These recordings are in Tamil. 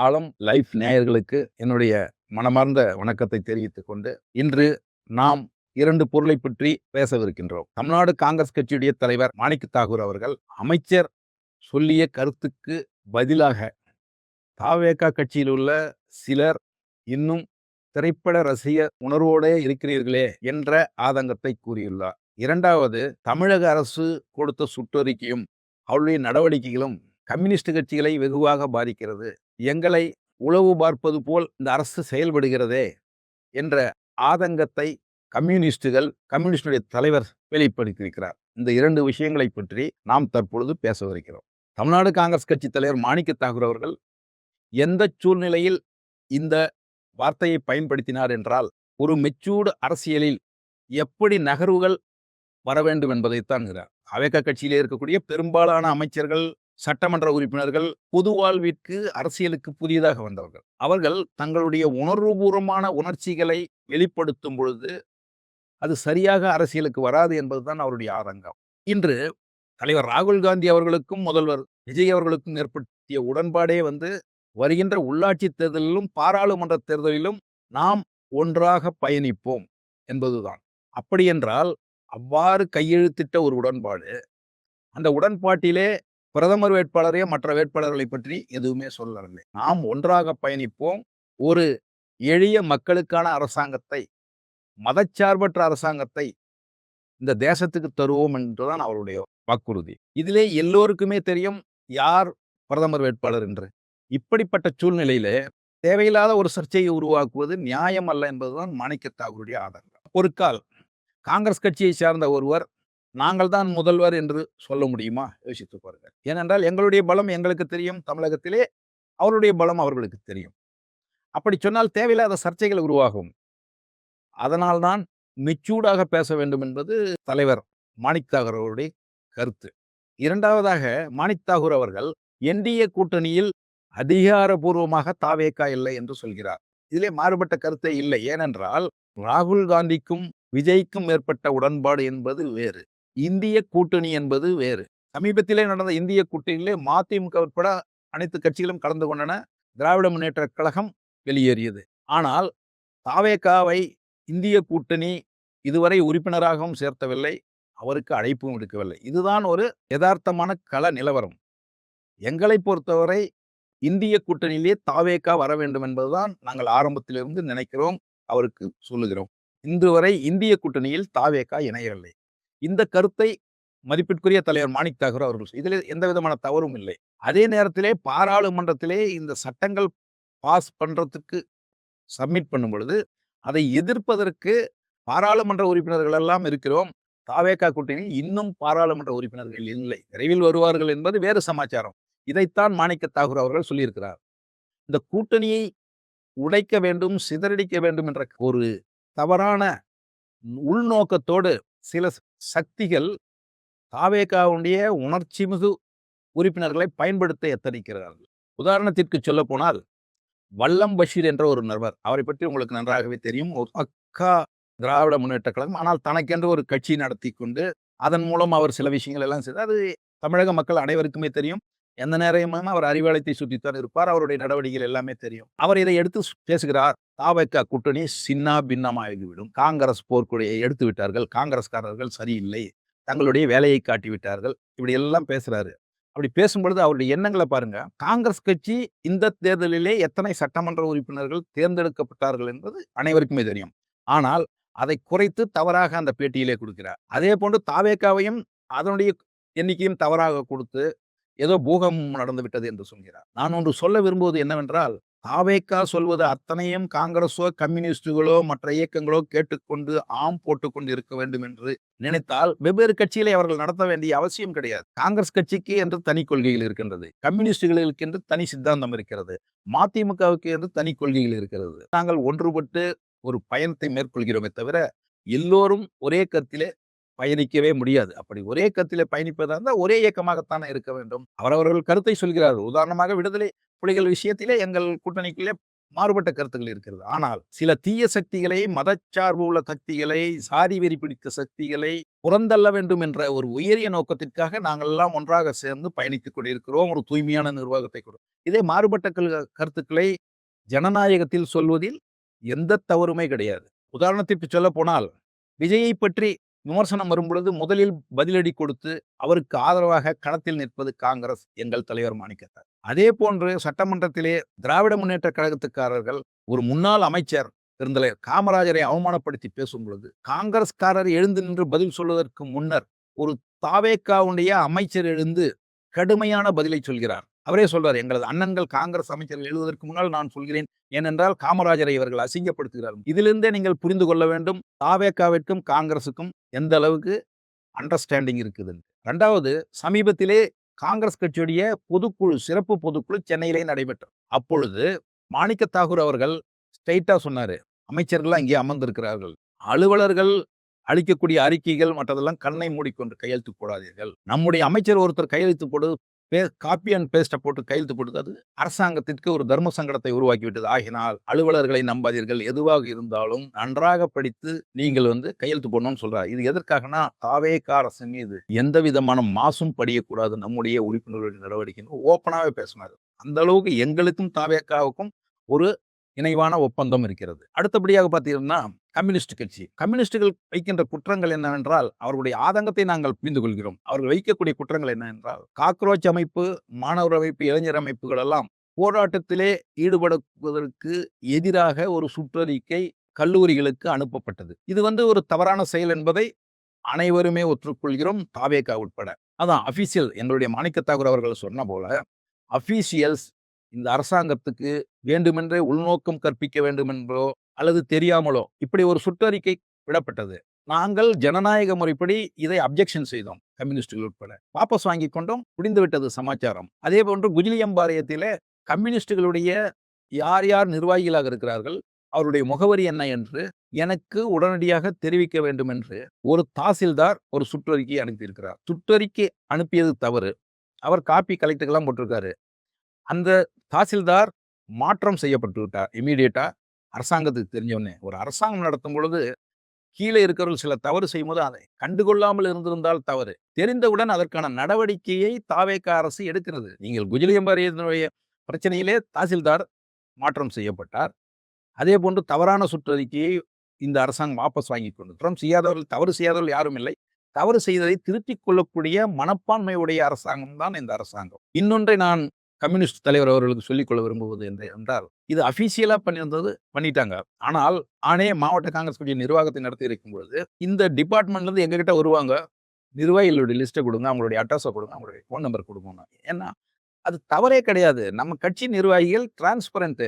ஆலம் லைஃப் நேயர்களுக்கு என்னுடைய மனமார்ந்த வணக்கத்தை தெரிவித்துக் கொண்டு, இன்று நாம் 2 பொருளை பற்றி பேசவிருக்கின்றோம். தமிழ்நாடு காங்கிரஸ் கட்சியுடைய தலைவர் மாணிக் தாகூர் அவர்கள் அமைச்சர் சொல்லிய கருத்துக்கு பதிலாக தாவேகா கட்சியில் உள்ள சிலர் இன்னும் திரைப்பட ரசிக உணர்வோடே இருக்கிறீர்களே என்ற ஆதங்கத்தை கூறியுள்ளார். இரண்டாவது, தமிழக அரசு கொடுத்த சுற்றறிக்கையும் அவருடைய நடவடிக்கைகளும் கம்யூனிஸ்ட் கட்சிகளை வெகுவாக பாதிக்கிறது. எங்களை உளவு பார்ப்பது போல் இந்த அரசு செயல்படுகிறதே என்ற ஆதங்கத்தை கம்யூனிஸ்டுடைய தலைவர் வெளிப்படுத்தியிருக்கிறார். இந்த 2 விஷயங்களை பற்றி நாம் தற்பொழுது பேசவிருக்கிறோம். தமிழ்நாடு காங்கிரஸ் கட்சி தலைவர் மாணிக் தாகூர் அவர்கள் எந்த சூழ்நிலையில் இந்த வார்த்தையை பயன்படுத்தினார் என்றால், ஒரு மெச்சூர்டு அரசியலில் எப்படி நகர்வுகள் வர வேண்டும் என்பதைத்தான் தாவேகா கட்சியிலே இருக்கக்கூடிய பெரும்பாலான அமைச்சர்கள், சட்டமன்ற உறுப்பினர்கள் பொது வாழ்விற்கு அரசியலுக்கு புதிதாக வந்தவர்கள். அவர்கள் தங்களுடைய உணர்வுபூர்வமான உணர்ச்சிகளை வெளிப்படுத்தும் பொழுது அது சரியாக அரசியலுக்கு வராது என்பதுதான் அவருடைய ஆதங்கம். இன்று தலைவர் ராகுல் காந்தி அவர்களுக்கும் முதல்வர் விஜய் அவர்களுக்கும் ஏற்படுத்திய உடன்பாடே வருகின்ற உள்ளாட்சி தேர்தலிலும் பாராளுமன்ற தேர்தலிலும் நாம் ஒன்றாக பயணிப்போம் என்பதுதான். அப்படி என்றால் அவ்வாறு கையெழுத்திட்ட ஒரு உடன்பாடு, அந்த உடன்பாட்டிலே பிரதமர் வேட்பாளரையோ மற்ற வேட்பாளர்களை பற்றி எதுவுமே சொல்லவில்லை. நாம் ஒன்றாக பயணிப்போம், ஒரு எளிய மக்களுக்கான அரசாங்கத்தை, மதச்சார்பற்ற அரசாங்கத்தை இந்த தேசத்துக்கு தருவோம் என்றுதான் அவருடைய வாக்குறுதி. இதிலே எல்லோருக்குமே தெரியும் யார் பிரதமர் வேட்பாளர் என்று. இப்படிப்பட்ட சூழ்நிலையிலே தேவையில்லாத ஒரு சர்ச்சையை உருவாக்குவது நியாயம் அல்ல என்பதுதான் மாணிக் தாகூருடைய ஆதங்கம். ஒரு கால் காங்கிரஸ் கட்சியை சார்ந்த ஒருவர் நாங்கள் தான் முதல்வர் என்று சொல்ல முடியுமா? யோசித்து பாருங்கள். ஏனென்றால் எங்களுடைய பலம் எங்களுக்கு தெரியும் தமிழகத்திலே, அவருடைய பலம் அவர்களுக்கு தெரியும். அப்படி சொன்னால் தேவையில்லாத சர்ச்சைகள் உருவாகும். அதனால்தான் மெச்சூர்டாக பேச வேண்டும் என்பது தலைவர் மாணிக் தாகூர் அவருடைய கருத்து. இரண்டாவதாக, மாணிக் தாகூர் அவர்கள் என்டிஏ கூட்டணியில் அதிகாரபூர்வமாக தாவேகா இல்லை என்று சொல்கிறார். இதிலே மாறுபட்ட கருத்தே இல்லை. ஏனென்றால் ராகுல் காந்திக்கும் விஜய்க்கும் ஏற்பட்ட உடன்பாடு என்பது வேறு, இந்திய கூட்டணி என்பது வேறு. சமீபத்திலே நடந்த இந்திய கூட்டணியிலே மதிமுக உட்பட அனைத்து கட்சிகளும் கலந்து கொண்டன. திராவிட முன்னேற்ற கழகம் வெளியேறியது. ஆனால் தாவேகாவை இந்திய கூட்டணி இதுவரை உறுப்பினராகவும் சேர்த்தவில்லை, அவருக்கு அழைப்பும் விடுக்கவில்லை. இதுதான் ஒரு யதார்த்தமான கள நிலவரம். எங்களை பொறுத்தவரை இந்திய கூட்டணியிலே தாவேகா வர வேண்டும் என்பதுதான் நாங்கள் ஆரம்பத்திலிருந்து நினைக்கிறோம், அவருக்கு சொல்லுகிறோம். இன்று வரை இந்திய கூட்டணியில் தாவேகா இணையவில்லை. இந்த கருத்தை மதிப்பிற்குரிய தலைவர் மாணிக் தாகூர் அவர்கள், இதில் எந்த விதமான தவறும் இல்லை. அதே நேரத்திலே பாராளுமன்றத்திலே இந்த சட்டங்கள் பாஸ் பண்றதுக்கு சப்மிட் பண்ணும் பொழுது அதை எதிர்ப்பதற்கு பாராளுமன்ற உறுப்பினர்கள் எல்லாம் இருக்கிறோம். தாவேகா கூட்டணியில் இன்னும் பாராளுமன்ற உறுப்பினர்கள் இல்லை, விரைவில் வருவார்கள் என்பது வேறு சமாச்சாரம். இதைத்தான் மாணிக் தாகூர் அவர்கள் சொல்லியிருக்கிறார். இந்த கூட்டணியை உடைக்க வேண்டும், சிதறடிக்க வேண்டும் என்ற ஒரு தவறான உள்நோக்கத்தோடு சில சக்திகள் தாவேகாவுடைய உணர்ச்சி மிகு உறுப்பினர்களை பயன்படுத்த எத்தனிக்கிறார்கள். உதாரணத்திற்கு சொல்ல போனால், வல்லம் பஷீர் என்ற ஒரு நபர், அவரை பற்றி உங்களுக்கு நன்றாகவே தெரியும். ஒரு பக்கா திராவிட முன்னேற்ற கழகம், ஆனால் தனக்கென்று ஒரு கட்சி நடத்தி கொண்டு அதன் மூலம் அவர் சில விஷயங்கள் எல்லாம் செய்தார். அது தமிழக மக்கள் அனைவருக்குமே தெரியும். எந்த நேரமும் அவர் அறிவாலயத்தை சுற்றித்தான் இருப்பார். அவருடைய நடவடிக்கைகள் எல்லாமே தெரியும். அவர் இதை எடுத்து பேசுகிறார். தாவேகா கூட்டணி சின்னா பின்னமாகிவிடும், காங்கிரஸ் போர்க்குடையை எடுத்து விட்டார்கள், காங்கிரஸ்காரர்கள் சரியில்லை, தங்களுடைய வேலையை காட்டிவிட்டார்கள், இப்படி எல்லாம் பேசுறாரு. அப்படி பேசும்பொழுது அவருடைய எண்ணங்களை பாருங்க. காங்கிரஸ் கட்சி இந்த தேர்தலிலே எத்தனை சட்டமன்ற உறுப்பினர்கள் தேர்ந்தெடுக்கப்பட்டார்கள் என்பது அனைவருக்குமே தெரியும். ஆனால் அதை குறைத்து தவறாக அந்த பேட்டியிலே கொடுக்கிறார். அதே போன்று தாவேகாவையும் அதனுடைய எண்ணிக்கையும் தவறாக கொடுத்து ஏதோ பூகம்பம் நடந்து விட்டது என்று சொல்கிறார். நான் ஒன்று சொல்ல விரும்புவது என்னவென்றால், தாவேகா சொல்வது அத்தனையும் காங்கிரஸோ கம்யூனிஸ்டுகளோ மற்ற இயக்கங்களோ கேட்டுக்கொண்டு ஆம் போட்டுக்கொண்டு இருக்க வேண்டும் என்று நினைத்தால் வெவ்வேறு கட்சிகளை அவர்கள் நடத்த வேண்டிய அவசியம் கிடையாது. காங்கிரஸ் கட்சிக்கு என்று தனி கொள்கைகள் இருக்கின்றது, கம்யூனிஸ்டுகளுக்கு என்று தனி சித்தாந்தம் இருக்கிறது, மதிமுகவுக்கு என்று தனி கொள்கைகள் இருக்கிறது. நாங்கள் ஒன்றுபட்டு ஒரு பயணத்தை மேற்கொள்கிறோமே தவிர எல்லோரும் ஒரே கருத்திலே பயணிக்கவே முடியாது. அப்படி ஒரே கருத்திலே பயணிப்பதாக இருந்தால் ஒரே இயக்கமாகத்தானே இருக்க வேண்டும். அவரவர்கள் கருத்தை சொல்கிறார்கள். உதாரணமாக விடுதலை புலிகள் விஷயத்திலே எங்கள் கூட்டணிக்குள்ளே மாறுபட்ட கருத்துக்கள் இருக்கிறது. ஆனால் சில தீய சக்திகளை, மதச்சார்பு உள்ள சக்திகளை, சாதி வெறி பிடித்த சக்திகளை புறந்தள்ள வேண்டும் என்ற ஒரு உயரிய நோக்கத்திற்காக நாங்கள் எல்லாம் ஒன்றாக சேர்ந்து பயணித்துக் கொண்டிருக்கிறோம். ஒரு தூய்மையான நிர்வாகத்தை இதே மாறுபட்ட கருத்துக்களை ஜனநாயகத்தில் சொல்வதில் எந்த தவறுமே கிடையாது. உதாரணத்திற்கு சொல்லப்போனால், விஜயை பற்றி விமர்சனம் வரும்பொழுது முதலில் பதிலடி கொடுத்து அவருக்கு ஆதரவாக களத்தில் நிற்பது காங்கிரஸ், எங்கள் தலைவர் மாணிக்கத்தார். அதே போன்று சட்டமன்றத்திலே திராவிட முன்னேற்ற கழகத்துக்காரர்கள் ஒரு முன்னாள் அமைச்சர் பெருந்தலைவர் காமராஜரை அவமானப்படுத்தி பேசும் பொழுது காங்கிரஸ்காரர் எழுந்து நின்று பதில் சொல்வதற்கு முன்னர் ஒரு தாவேக்காவுடைய அமைச்சர் எழுந்து கடுமையான பதிலை சொல்கிறார். அவரே சொல்றார், எங்களது அண்ணன்கள் காங்கிரஸ் அமைச்சர்கள் எழுதுவதற்கு முன்னால் நான் சொல்கிறேன், ஏனென்றால் காமராஜரை இவர்கள் அசிங்கப்படுத்துகிறார்கள். இதிலிருந்தே நீங்கள் புரிந்து கொள்ள வேண்டும் தாவேக்காவிற்கும் காங்கிரசுக்கும் எந்த அளவுக்கு அண்டர்ஸ்டாண்டிங் இருக்குது. இரண்டாவது, சமீபத்திலே காங்கிரஸ் கட்சியுடைய பொதுக்குழு, சிறப்பு பொதுக்குழு சென்னையிலே நடைபெற்றது. அப்பொழுது மாணிக்க தாகூர் அவர்கள் ஸ்ட்ரைட்டா சொன்னாரு, அமைச்சர்கள் அங்கே அமர்ந்திருக்கிறார்கள், அலுவலர்கள் அளிக்கக்கூடிய அறிக்கைகள் மற்றதெல்லாம் கண்ணை மூடிக்கொண்டு கையெழுத்து போடாதீர்கள். நம்முடைய அமைச்சர் ஒருத்தர் கையெழுத்து போடு காப்பி அண்ட் பேஸ்ட்டை போட்டு கையெழுத்து போட்டது அது அரசாங்கத்திற்கு ஒரு தர்ம சங்கடத்தை உருவாக்கிவிட்டது. ஆகினால் அலுவலர்களை நம்பாதீர்கள், எதுவாக இருந்தாலும் நன்றாக படித்து நீங்கள் கையெழுத்து போடணும்னு சொல்றாரு. இது எதற்காகனா தாவேகா அரசு மீது எந்த விதமான மாசும் படியக்கூடாது நம்முடைய உறுப்பினர்களுடைய நடவடிக்கை ஓப்பனாகவே பேசினார். அந்த அளவுக்கு எங்களுக்கும் தாவேக்காவுக்கும் ஒரு இணைவான ஒப்பந்தம் இருக்கிறது. அடுத்தபடியாக பார்த்தீங்கன்னா கம்யூனிஸ்ட் கட்சி, கம்யூனிஸ்டுகள் வைக்கின்ற குற்றங்கள் என்னவென்றால் அவர்களுடைய ஆதங்கத்தை நாங்கள் புரிந்து கொள்கிறோம். அவர்கள் வைக்கக்கூடிய குற்றங்கள் என்னவென்றால் காக்ரோச் அமைப்பு, மாணவர் அமைப்பு, இளைஞர் அமைப்புகள் எல்லாம் போராட்டத்திலே ஈடுபடுவதற்கு எதிராக ஒரு சுற்றறிக்கை கல்லூரிகளுக்கு அனுப்பப்பட்டது. இது ஒரு தவறான செயல் என்பதை அனைவருமே ஒற்றுக்கொள்கிறோம், தாவேகா உட்பட. அதான் அபிஷியல், எங்களுடைய மாணிக்க தாகூர் அவர்கள் சொன்ன போல அபிஷியல்ஸ் இந்த அரசாங்கத்துக்கு வேண்டுமென்றே உள்நோக்கம் கற்பிக்க வேண்டும் என்றோ அல்லது தெரியாமலோ இப்படி ஒரு சுற்றறிக்கை விடப்பட்டது. நாங்கள் ஜனநாயக முறைப்படி இதை அப்ஜெக்ஷன் செய்தோம், கம்யூனிஸ்டுகள் உட்பட. வாபஸ் வாங்கி கொண்டோம், முடிந்துவிட்டது சமாச்சாரம். அதே போன்று குஜிலியம்பாளையத்திலே கம்யூனிஸ்டுகளுடைய யார் யார் நிர்வாகிகளாக இருக்கிறார்கள், அவருடைய முகவரி என்ன என்று எனக்கு உடனடியாக தெரிவிக்க வேண்டும் என்று ஒரு தாசில்தார் ஒரு சுற்றறிக்கை அனுப்பியிருக்கிறார். சுற்றறிக்கை அனுப்பியது தவறு, அவர் காப்பி கலெக்டருக்கெல்லாம் போட்டிருக்காரு. அந்த தாசில்தார் மாற்றம் செய்யப்பட்டு விட்டார் இமீடியட்டா. அரசாங்கத்துக்கு தெரிஞ்சவொடனே ஒரு அரசாங்கம் நடத்தும் பொழுது கீழே இருக்கிறவர்கள் சில தவறு செய்யும்போது அதை கண்டுகொள்ளாமல் இருந்திருந்தால் தவறு, தெரிந்தவுடன் அதற்கான நடவடிக்கையை தாவேகா அரசு எடுக்கிறது. நீங்கள் குஜிலியம்பாளையத்தினுடைய பிரச்சனையிலே தாசில்தார் மாற்றம் செய்யப்பட்டார். அதே போன்று தவறான சுற்றறிக்கையை இந்த அரசாங்கம் வாபஸ் வாங்கி கொண்டு செய்யாதவர்கள், தவறு செய்யாதவர்கள் யாரும் இல்லை. தவறு செய்ததை திருத்திக் கொள்ளக்கூடிய மனப்பான்மையுடைய அரசாங்கம் தான் இந்த அரசாங்கம். இன்னொன்றை நான் கம்யூனிஸ்ட் தலைவர் அவர்களுக்கு சொல்லிக்கொள்ள விரும்புவது என்றால், இது அபிஷியலா பண்ணிட்டாங்க. ஆனால் மாவட்ட காங்கிரஸ் கட்சி நிர்வாகத்தை நடத்தி இருக்கும் பொழுது இந்த டிபார்ட்மெண்ட்ல இருந்து எங்ககிட்ட வருவாங்க, நிர்வாகிகளுடைய லிஸ்ட்டை கொடுங்க, அவங்களுடைய அட்ரஸை கொடுங்க, அவங்களுடைய ஃபோன் நம்பர் கொடுங்க. ஏன்னா அது தவறே கிடையாது. நம்ம கட்சி நிர்வாகிகள் டிரான்ஸ்பரண்ட்,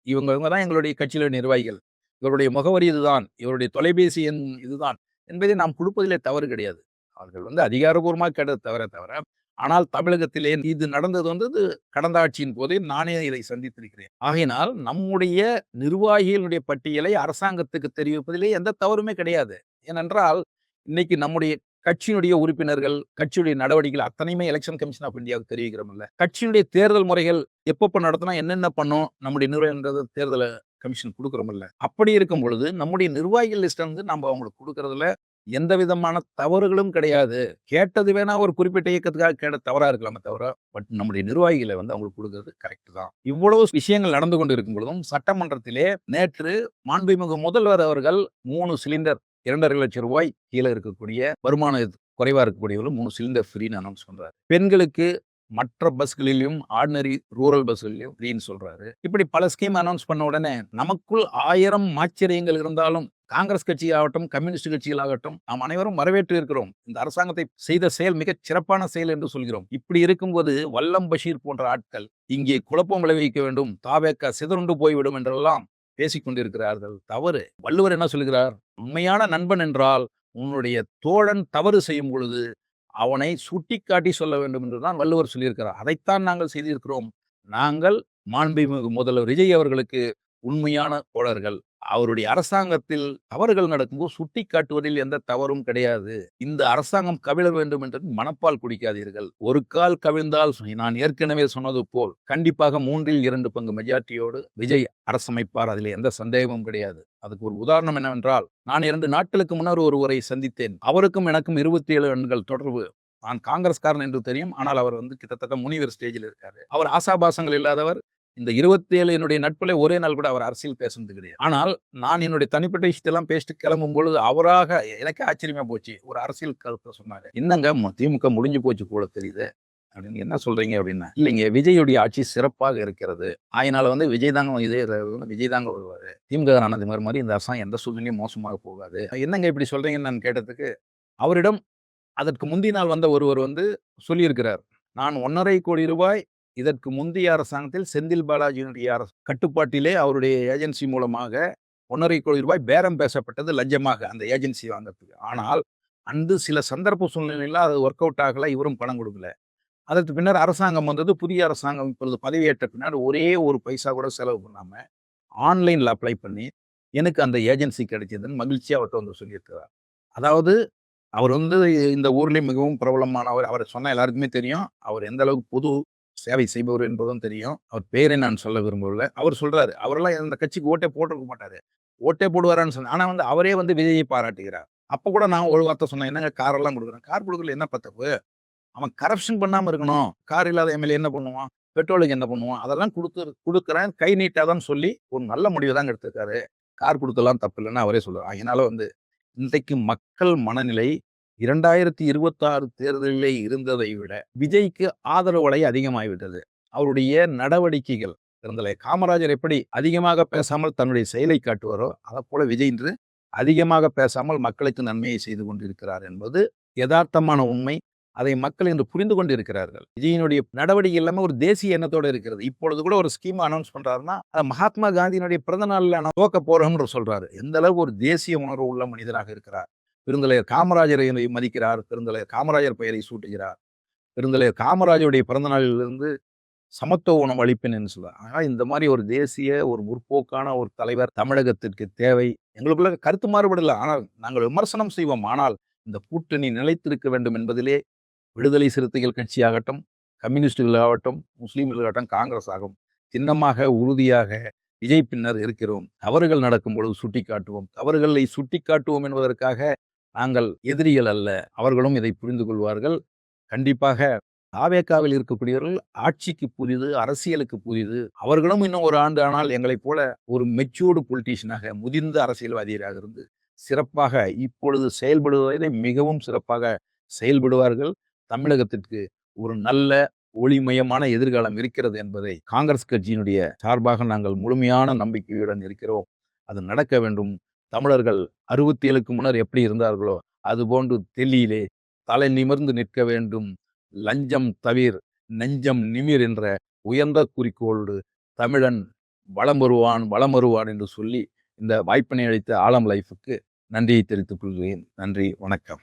இவங்க தான் எங்களுடைய கட்சியில நிர்வாகிகள், இவருடைய முகவரி இதுதான், இவருடைய தொலைபேசி எண் இதுதான் என்பதை நாம் கொடுப்பதிலே தவறு கிடையாது. அவர்கள் அதிகாரபூர்வமாக கேட்டது தவிர ஆனால் தமிழகத்திலே இது நடந்தது கடந்த ஆட்சியின் போதே நானே இதை சந்தித்திருக்கிறேன். ஆகையினால் நம்முடைய நிர்வாகிகளுடைய பட்டியலை அரசாங்கத்துக்கு தெரிவிப்பதிலே எந்த தவறுமே கிடையாது. ஏனென்றால் இன்னைக்கு நம்முடைய கட்சியினுடைய உறுப்பினர்கள், கட்சியுடைய நடவடிக்கைகள் அத்தனையுமே எலெக்ஷன் கமிஷன் ஆஃப் இந்தியாவுக்கு தெரிவிக்கிறோம்ல. கட்சியினுடைய தேர்தல் முறைகள் எப்பப்ப நடத்தினா என்னென்ன பண்ணும் நம்முடைய நிர்வாகிகள் தேர்தல் கமிஷன் கொடுக்குறோம்ல. அப்படி இருக்கும் பொழுது நம்முடைய நிர்வாகிகள் லிஸ்ட் நம்ம அவங்களுக்கு கொடுக்கறதுல எந்த விதமான தவறுகளும் கிடையாது. கேட்டது வேணா ஒரு குறிப்பிட்ட இயக்கத்துக்காக கேட்ட தவறா இருக்கலாமே தவிர, பட் நம்முடைய நிர்வாகிகளை அவங்களுக்கு கொடுக்கறது கரெக்ட் தான். இவ்வளவு விஷயங்கள் நடந்து கொண்டு இருக்கும் பொழுதும் சட்டமன்றத்திலே நேற்று மாண்புமிகு முதல்வர் அவர்கள் 3 சிலிண்டர் 2.5 லட்சம் ரூபாய் கீழே இருக்கக்கூடிய வருமானம் குறைவா இருக்கக்கூடியவர்கள் 3 சிலிண்டர் ஃப்ரீன்னு அனௌன்ஸ் பண்றாரு. பெண்களுக்கு மற்ற பஸ்களிலும் ஆர்டினரி ரூரல் பஸ்களிலும் ஃப்ரீன்னு சொல்றாரு. இப்படி பல ஸ்கீம் அனௌன்ஸ் பண்ண உடனே நமக்குள் 1000 ஆச்சரியங்கள் இருந்தாலும் காங்கிரஸ் கட்சியாகட்டும், கம்யூனிஸ்ட் கட்சிகளாகட்டும், நாம் அனைவரும் வரவேற்று இருக்கிறோம். இந்த அரசாங்கத்தை செய்த செயல் மிகச் சிறப்பான செயல் என்று சொல்கிறோம். இப்படி இருக்கும்போது வல்லம் பஷீர் போன்ற ஆட்கள் இங்கே குழப்பம் விளைவிக்க வேண்டும், தாவேகா சிதறுண்டு போய்விடும் என்றெல்லாம் பேசிக்கொண்டிருக்கிறார்கள். தவறு. வள்ளுவர் என்ன சொல்கிறார்? உண்மையான நண்பன் என்றால் உன்னுடைய தோழன் தவறு செய்யும் பொழுது அவனை சுட்டிக்காட்டி சொல்ல வேண்டும் என்றுதான் வள்ளுவர் சொல்லியிருக்கிறார். அதைத்தான் நாங்கள் செய்திருக்கிறோம். நாங்கள் மாண்புமிகு முதல்வர் விஜய் அவர்களுக்கு உண்மையான தோழர்கள். அவருடைய அரசாங்கத்தில் தவறுகள் நடக்கும்போது சுட்டிக்காட்டுவதில் எந்த தவறும் கிடையாது. இந்த அரசாங்கம் கவிழ வேண்டும் என்று மனப்பால் குடிக்காதீர்கள். ஒரு கால் கவிழ்ந்தால் நான் ஏற்கனவே சொன்னது போல் கண்டிப்பாக 3 2 பங்கு மெஜாரிட்டியோடு விஜய் அரசமைப்பார். அதில் எந்த சந்தேகமும் கிடையாது. அதுக்கு ஒரு உதாரணம் என்னவென்றால், நான் 2 நாட்களுக்கு முன்னர் ஒருவரை சந்தித்தேன். அவருக்கும் எனக்கும் 27 ஆண்டுகள் தொடர்பு. நான் காங்கிரஸ்காரன் என்று தெரியும். ஆனால் அவர் கிட்டத்தட்ட முனிவர் ஸ்டேஜில் இருக்காரு. அவர் ஆசாபாசங்கள் இல்லாதவர். இந்த 27 என்னுடைய நட்புல ஒரே நாள் கூட அவர் அரசியல் பேசுனது கிடையாது. ஆனால் நான் என்னுடைய தனிப்பட்ட விஷயத்தெல்லாம் பேசிட்டு கிளம்பும் பொழுது அவராக எனக்கே ஆச்சரியமா போச்சு. ஒரு அரசியல் கருத்தை சொன்னாரு. என்னங்க திமுக முடிஞ்சு போச்சு போல தெரியுது அப்படின்னு. என்ன சொல்றீங்க அப்படின்னா, இல்லைங்க விஜயுடைய ஆட்சி சிறப்பாக இருக்கிறது. அதனால விஜய் தாங்க விஜய் தாங்க வருவாரு. திமுக ஆனது மாதிரி இந்த அரசாங்கம் எந்த சூழ்நிலையும் மோசமாக போகாது. என்னங்க இப்படி சொல்றீங்கன்னு நான் கேட்டதுக்கு, அவரிடம் அதற்கு முந்திய நாள் வந்த ஒருவர் சொல்லியிருக்கிறார். நான் ₹1,50,00,000 இதற்கு முந்தைய அரசாங்கத்தில் செந்தில் பாலாஜியினுடைய கட்டுப்பாட்டிலே அவருடைய ஏஜென்சி மூலமாக ₹1,50,00,000 பேரம் பேசப்பட்டது லஞ்சமாக அந்த ஏஜென்சி வாங்கறதுக்கு. ஆனால் அன்று சில சந்தர்ப்ப சூழ்நிலையில அது ஒர்க் அவுட் ஆகல. இவரும் பணம் கொடுக்கல. அதற்கு பின்னர் அரசாங்கம் வந்தது. புதிய அரசாங்கம் இப்பொழுது பதவியேற்ற பின்னர் ஒரே ஒரு பைசா கூட செலவு பண்ணாம ஆன்லைன்ல அப்ளை பண்ணி எனக்கு அந்த ஏஜென்சி கிடைச்சதுன்னு மகிழ்ச்சியா அவர்ட்ட சொல்லியிருக்கிறார். அதாவது அவர் இந்த ஊர்லயே மிகவும் பிரபலமானவர். அவர சொன்னா எல்லாருக்குமே தெரியும். அவர் எந்த அளவுக்கு பொது சேவை செய்பவர் என்பதும் தெரியும். அவர் பேரை நான் சொல்ல விரும்பவில்லை. அவர் சொல்றாரு. அவரெல்லாம் இந்த கட்சிக்கு ஓட்டே போட்டிருக்க மாட்டாரு. ஓட்டே போடுவாரான்னு சொன்னேன். ஆனா அவரே விஜயை பாராட்டுகிறார். அப்ப கூட நான் ஒரு வார்த்தை சொன்னேன். என்னங்க கார் எல்லாம் குடுக்குறேன். கார் குடுக்கறதுல என்னப்பா தப்பு? அவன் கரப்ஷன் பண்ணாம இருக்கணும். கார் இல்லாத எம்எல்ஏ என்ன பண்ணுவான்? பெட்ரோலுக்கு என்ன பண்ணுவான்? அதெல்லாம் குடுக்குறேன். கை நீட்டாதான்னு சொல்லி ஒரு நல்ல முடிவு தாங்க எடுத்திருக்காரு. கார் குடுக்கலாம் தப்பு இல்லன்னு அவரே சொல்றாரு. அதனால இன்றைக்கு மக்கள் மனநிலை 2026 தேர்தலிலே இருந்ததை விட விஜய்க்கு ஆதரவு அலை அதிகமாகிவிட்டது. அவருடைய நடவடிக்கைகள் காமராஜர் எப்படி அதிகமாக பேசாமல் தன்னுடைய செயலை காட்டுவாரோ, அதைப்போல விஜய் இன்று அதிகமாக பேசாமல் மக்களுக்கு நன்மையை செய்து கொண்டிருக்கிறார் என்பது யதார்த்தமான உண்மை. அதை மக்கள் இன்று புரிந்து கொண்டிருக்கிறார்கள். விஜயினுடைய நடவடிக்கை எல்லாமே ஒரு தேசிய எண்ணத்தோடு இருக்கிறது. இப்பொழுது கூட ஒரு ஸ்கீம் அனௌன்ஸ் பண்றாருன்னா, மகாத்மா காந்தியினுடைய பிறந்த நாள்ல நான் துவக்க போறோம்னு சொல்றாரு. எந்த அளவுக்கு ஒரு தேசிய உணர்வு உள்ள மனிதராக இருக்கிறார். பெருந்தலைவர் காமராஜரை மதிக்கிறார். பெருந்தலைவர் காமராஜர் பெயரை சூட்டுகிறார். பெருந்தலைவர் காமராஜருடைய பிறந்த நாளிலிருந்து சமத்துவ உணவு அளிப்பேன் என்று சொல்றார். ஆனால் இந்த மாதிரி ஒரு தேசிய ஒரு முற்போக்கான ஒரு தலைவர் தமிழகத்திற்கு தேவை. எங்களுக்குள்ள கருத்து மாறுபடல. ஆனால் நாங்கள் விமர்சனம் செய்வோம். ஆனால் இந்த கூட்டணி நிலைத்திருக்க வேண்டும் என்பதிலே விடுதலை சிறுத்தைகள் கட்சியாகட்டும், கம்யூனிஸ்டுகள் ஆகட்டும், முஸ்லீம்கள் ஆகட்டும், காங்கிரஸ் ஆகும் சின்னமாக உறுதியாக விஜய் பின்னர் இருக்கிறோம். தவறுகள் நடக்கும் பொழுது சுட்டிக்காட்டுவோம். தவறுகளை சுட்டிக்காட்டுவோம் என்பதற்காக நாங்கள் எதிரிகள் அல்ல. அவர்களும் இதை புரிந்து கொள்வார்கள். கண்டிப்பாக தாவேகாவில் இருக்கக்கூடியவர்கள் ஆட்சிக்கு புதிது, அரசியலுக்கு புதிது. அவர்களும் இன்னும் ஒரு ஆண்டு ஆனால் எங்களைப் போல ஒரு மெச்சூர்டு பொலிட்டீஷியனாக முதிர்ந்த அரசியல்வாதியாக இருந்து சிறப்பாக இப்பொழுது செயல்படுவதை மிகவும் சிறப்பாக செயல்படுவார்கள். தமிழகத்திற்கு ஒரு நல்ல ஒளிமயமான எதிர்காலம் இருக்கிறது என்பதை காங்கிரஸ் கட்சியினுடைய சார்பாக நாங்கள் முழுமையான நம்பிக்கையுடன் இருக்கிறோம். அது நடக்க வேண்டும். தமிழர்கள் 67க்கு முன்னர் எப்படி இருந்தார்களோ அதுபோன்று டெல்லியிலே தலை நிமிர்ந்து நிற்க வேண்டும். லஞ்சம் தவிர் நெஞ்சம் நிமிர் என்ற உயர்ந்த குறிக்கோளோடு தமிழன் வளம் வருவான் என்று சொல்லி இந்த வாய்ப்பினை அளித்த ஆலம் லைஃபுக்கு நன்றியை தெரிவித்துக் கொள்கிறேன். நன்றி, வணக்கம்.